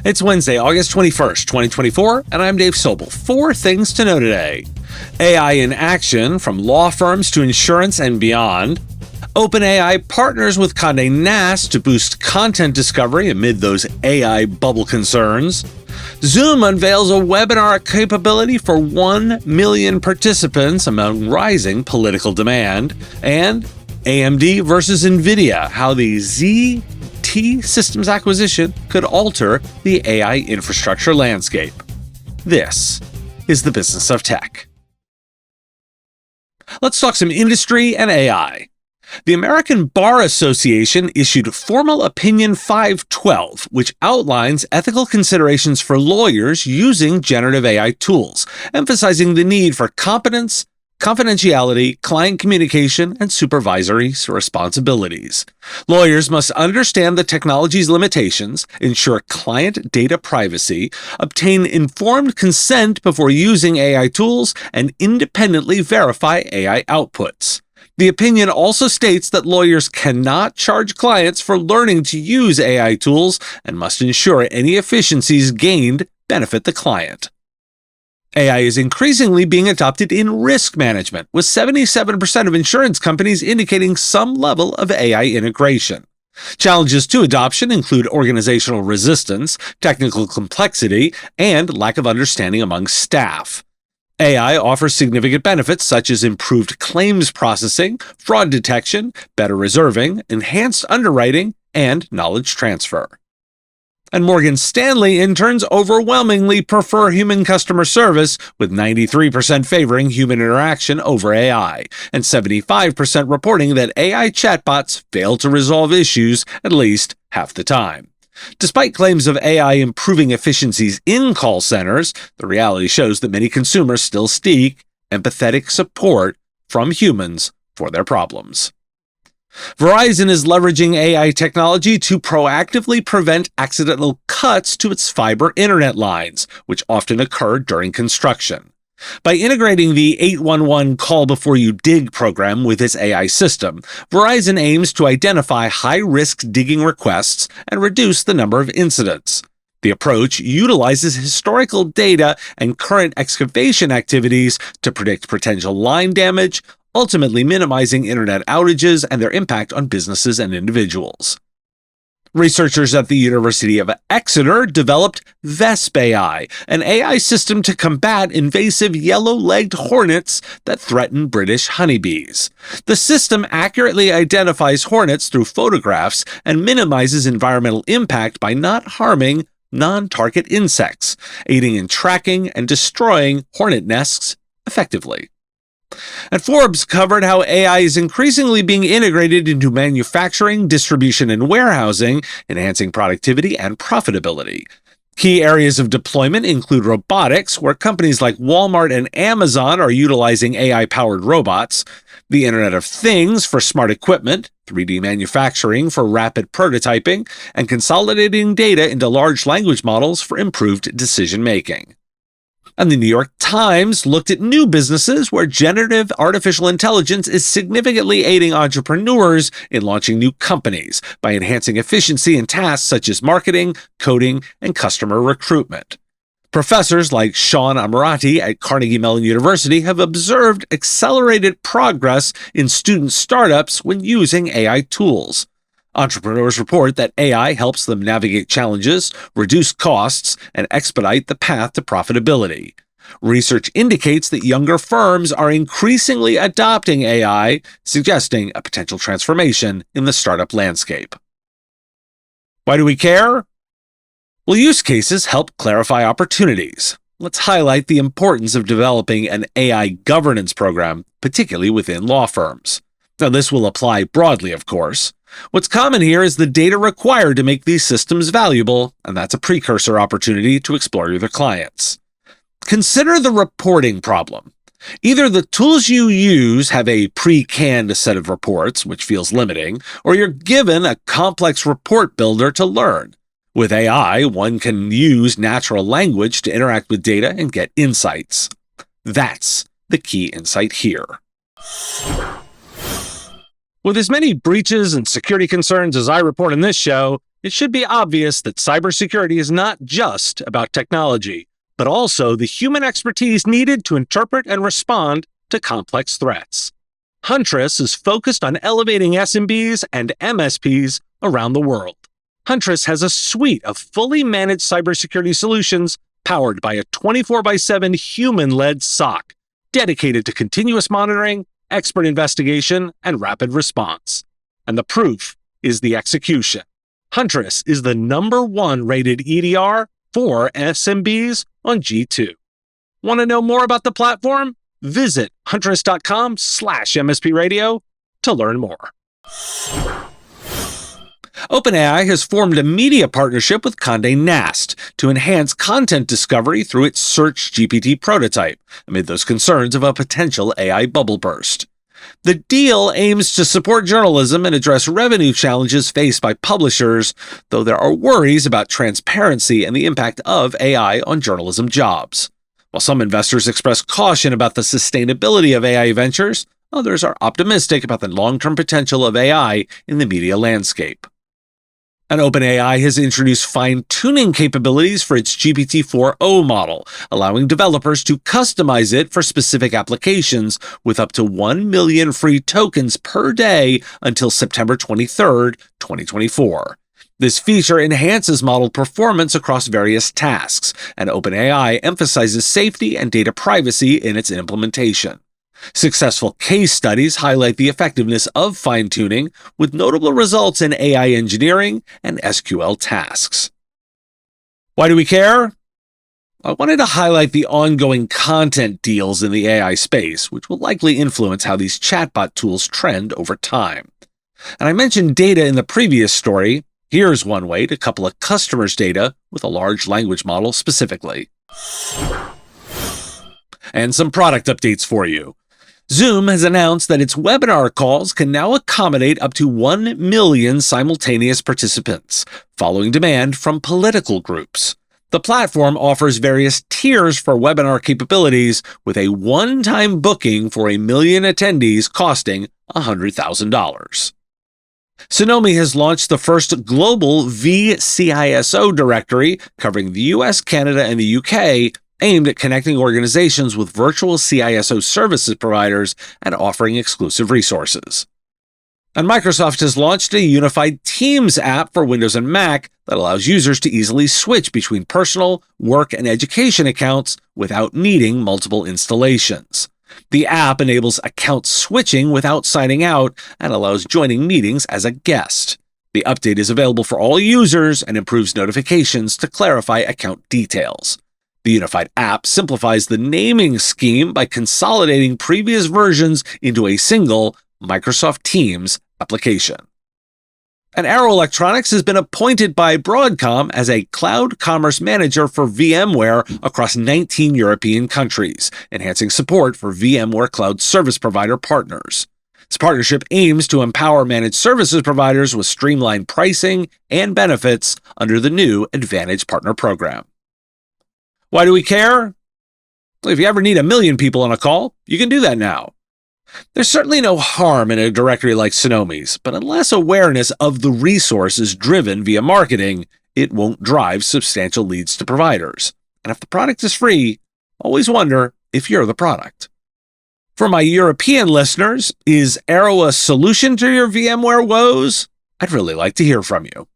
It's Wednesday, August 21st, 2024, and I'm Dave Sobel. 4 things to know today. AI in action, from law firms to insurance and beyond. OpenAI partners with Condé Nast to boost content discovery amid those AI bubble concerns. Zoom unveils a webinar capability for 1 million participants among rising political demand. And AMD versus Nvidia, how the ZT Systems acquisition could alter the AI infrastructure landscape. This is the business of tech. Let's talk some industry and AI. The American Bar Association issued Formal Opinion 512, which outlines ethical considerations for lawyers using generative AI tools, emphasizing the need for competence, confidentiality, client communication, and supervisory responsibilities. Lawyers must understand the technology's limitations, ensure client data privacy, obtain informed consent before using AI tools, and independently verify AI outputs. The opinion also states that lawyers cannot charge clients for learning to use AI tools and must ensure any efficiencies gained benefit the client. AI is increasingly being adopted in risk management, with 77% of insurance companies indicating some level of AI integration. Challenges to adoption include organizational resistance, technical complexity, and lack of understanding among staff. AI offers significant benefits such as improved claims processing, fraud detection, better reserving, enhanced underwriting, and knowledge transfer. And Morgan Stanley interns overwhelmingly prefer human customer service, with 93% favoring human interaction over AI, and 75% reporting that AI chatbots fail to resolve issues at least half the time. Despite claims of AI improving efficiencies in call centers, the reality shows that many consumers still seek empathetic support from humans for their problems. Verizon is leveraging AI technology to proactively prevent accidental cuts to its fiber internet lines, which often occur during construction. By integrating the 811 Call Before You Dig program with its AI system, Verizon aims to identify high-risk digging requests and reduce the number of incidents. The approach utilizes historical data and current excavation activities to predict potential line damage, ultimately minimizing internet outages and their impact on businesses and individuals. Researchers at the University of Exeter developed VespAI, an AI system to combat invasive yellow-legged hornets that threaten British honeybees. The system accurately identifies hornets through photographs and minimizes environmental impact by not harming non-target insects, aiding in tracking and destroying hornet nests effectively. And Forbes covered how AI is increasingly being integrated into manufacturing, distribution, and warehousing, enhancing productivity and profitability. Key areas of deployment include robotics, where companies like Walmart and Amazon are utilizing AI-powered robots, the Internet of Things for smart equipment, 3D manufacturing for rapid prototyping, and consolidating data into large language models for improved decision-making. And the New York Times looked at new businesses where generative artificial intelligence is significantly aiding entrepreneurs in launching new companies by enhancing efficiency in tasks such as marketing, coding, and customer recruitment. Professors like Sean Amarati at Carnegie Mellon University have observed accelerated progress in student startups when using AI tools. Entrepreneurs report that AI helps them navigate challenges, reduce costs, and expedite the path to profitability. Research indicates that younger firms are increasingly adopting AI, suggesting a potential transformation in the startup landscape. Why do we care? Well, use cases help clarify opportunities. Let's highlight the importance of developing an AI governance program, particularly within law firms. Now, this will apply broadly, of course. What's common here is the data required to make these systems valuable, and that's a precursor opportunity to explore your clients. Consider the reporting problem. Either the tools you use have a pre-canned set of reports, which feels limiting, or you're given a complex report builder to learn. With AI, one can use natural language to interact with data and get insights. That's the key insight here. With as many breaches and security concerns as I report in this show, It should be obvious that cybersecurity is not just about technology, but also the human expertise needed to interpret and respond to complex threats. Huntress is focused on elevating SMBs and MSPs around the world. Huntress has a suite of fully managed cybersecurity solutions powered by a 24/7 human-led SOC, dedicated to continuous monitoring, expert investigation, and rapid response. And the proof is the execution. Huntress is the #1 rated EDR for SMBs on G2. Want to know more about the platform? Visit huntress.com/MSP Radio to learn more. OpenAI has formed a media partnership with Condé Nast to enhance content discovery through its Search GPT prototype, amid those concerns of a potential AI bubble burst. The deal aims to support journalism and address revenue challenges faced by publishers, though there are worries about transparency and the impact of AI on journalism jobs. While some investors express caution about the sustainability of AI ventures, others are optimistic about the long-term potential of AI in the media landscape. And OpenAI has introduced fine-tuning capabilities for its GPT-4o model, allowing developers to customize it for specific applications with up to 1 million free tokens per day until September 23, 2024. This feature enhances model performance across various tasks, and OpenAI emphasizes safety and data privacy in its implementation. Successful case studies highlight the effectiveness of fine-tuning, with notable results in AI engineering and SQL tasks. Why do we care? I wanted to highlight the ongoing content deals in the AI space, which will likely influence how these chatbot tools trend over time. And I mentioned data in the previous story. Here's one way to couple a customer's data with a large language model specifically. And some product updates for you. Zoom has announced that its webinar calls can now accommodate up to 1 million simultaneous participants, following demand from political groups. The platform offers various tiers for webinar capabilities, with a one-time booking for 1 million attendees costing $100,000. Sonomi has launched the first global vCISO directory covering the US, Canada, and the UK, aimed at connecting organizations with virtual CISO services providers and offering exclusive resources. And Microsoft has launched a unified Teams app for Windows and Mac that allows users to easily switch between personal, work, and education accounts without needing multiple installations. The app enables account switching without signing out and allows joining meetings as a guest. The update is available for all users and improves notifications to clarify account details. The unified app simplifies the naming scheme by consolidating previous versions into a single Microsoft Teams application. And Arrow Electronics has been appointed by Broadcom as a cloud commerce manager for VMware across 19 European countries, enhancing support for VMware cloud service provider partners. This partnership aims to empower managed services providers with streamlined pricing and benefits under the new Advantage Partner Program. Why do we care? Well, if you ever need 1 million people on a call, you can do that now. There's certainly no harm in a directory like Sonomi's, but unless awareness of the resource is driven via marketing, it won't drive substantial leads to providers. And if the product is free, always wonder if you're the product. For my European listeners, is Arrow a solution to your VMware woes? I'd really like to hear from you.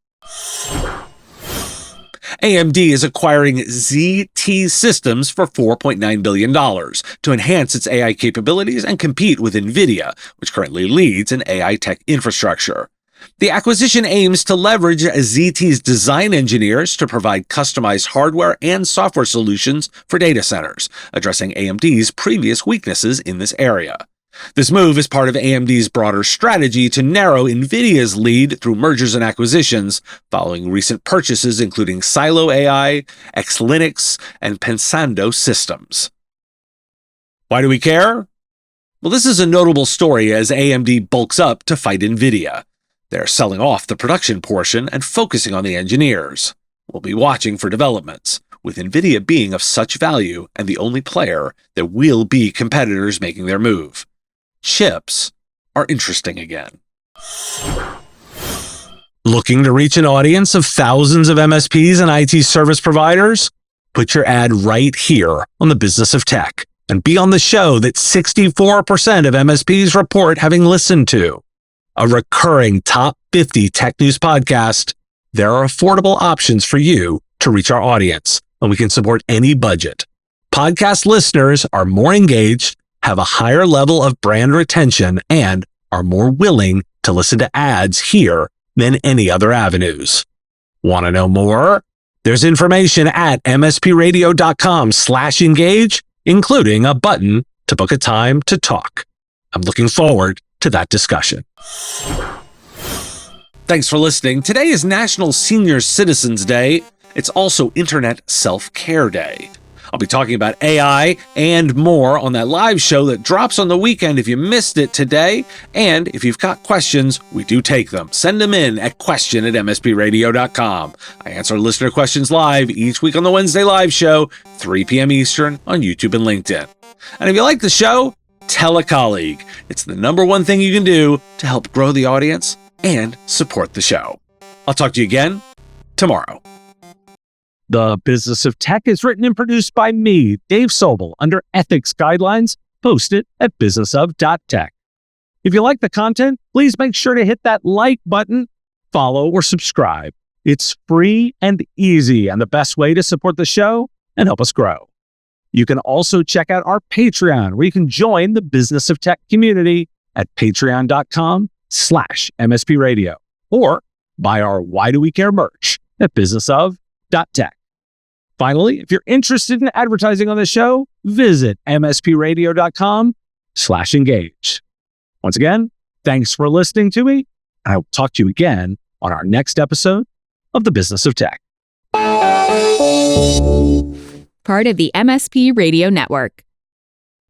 AMD is acquiring ZT Systems for $4.9 billion to enhance its AI capabilities and compete with Nvidia, which currently leads in AI tech infrastructure. The acquisition aims to leverage ZT's design engineers to provide customized hardware and software solutions for data centers, addressing AMD's previous weaknesses in this area. This move is part of AMD's broader strategy to narrow Nvidia's lead through mergers and acquisitions, following recent purchases including Silo AI, Xlinux, and Pensando Systems. Why do we care? Well, this is a notable story as AMD bulks up to fight Nvidia. They're selling off the production portion and focusing on the engineers. We'll be watching for developments. With Nvidia being of such value and the only player, there will be competitors making their move. Chips are interesting again. Looking to reach an audience of thousands of MSPs and IT service providers? Put your ad right here on the Business of Tech and be on the show that 64% of MSPs report having listened to. A recurring top 50 tech news podcast, there are affordable options for you to reach our audience, and we can support any budget. Podcast listeners are more engaged, have a higher level of brand retention, and are more willing to listen to ads here than any other avenues. Want to know more? There's information at mspradio.com/engage, including a button to book a time to talk. I'm looking forward to that discussion. Thanks for listening. Today is National Senior Citizens Day. It's also Internet Self-Care Day. I'll be talking about AI and more on that live show that drops on the weekend if you missed it today. And if you've got questions, we do take them. Send them in at question@mspradio.com. I answer listener questions live each week on the Wednesday live show, 3 p.m. Eastern on YouTube and LinkedIn. And if you like the show, tell a colleague. It's the number one thing you can do to help grow the audience and support the show. I'll talk to you again tomorrow. The Business of Tech is written and produced by me, Dave Sobel, under ethics guidelines posted at businessof.tech. If you like the content, please make sure to hit that like button, follow, or subscribe. It's free and easy and the best way to support the show and help us grow. You can also check out our Patreon, where you can join the Business of Tech community at patreon.com/MSP Radio, or buy our Why Do We Care merch at businessof.tech. Finally, if you're interested in advertising on the show, visit mspradio.com/engage. Once again, thanks for listening to me. I will talk to you again on our next episode of The Business of Tech. Part of the MSP Radio Network.